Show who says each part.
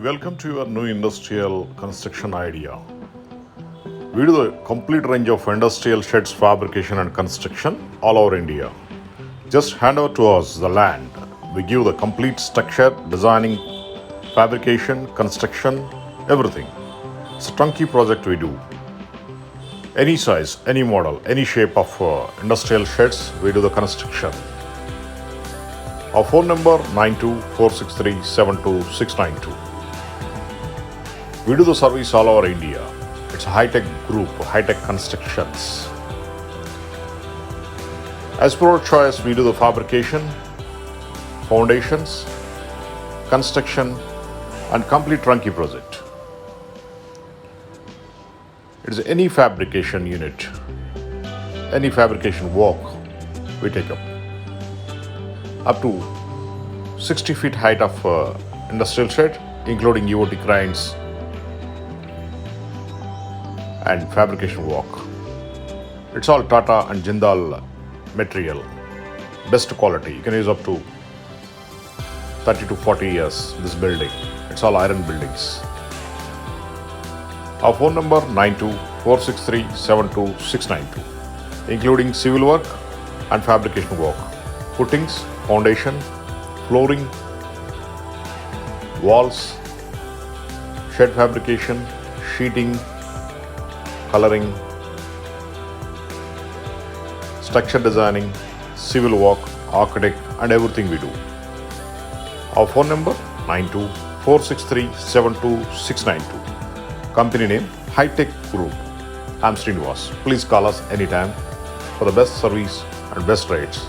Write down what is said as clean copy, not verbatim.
Speaker 1: Welcome to your new industrial construction idea. We do the complete range of industrial sheds fabrication and construction all over India. Just hand over to us the land. We give the complete structure, designing, fabrication, construction, everything. It's a turnkey project we do. Any size, any model, any shape of industrial sheds, we do the construction. Our phone number 9246372692. We do the service all over India. It's a Hitech Group, Hitech Constructions. As per our choice, we do the fabrication, foundations, construction, and complete turnkey project. It is any fabrication unit, any fabrication work we take up to 60 feet height of industrial shed, including UOT cranes and fabrication work. It's all Tata and Jindal material, best quality. You can use up to 30 to 40 years this building. It's all iron buildings. Our phone number 9246372692, including civil work and fabrication work, footings, foundation, flooring, walls, shed fabrication, sheeting, coloring, structure designing, civil work, architect, and everything we do. Our phone number 9246372692. Company name Hitech Group. I'm Srinivas. Please call us anytime for the best service and best rates.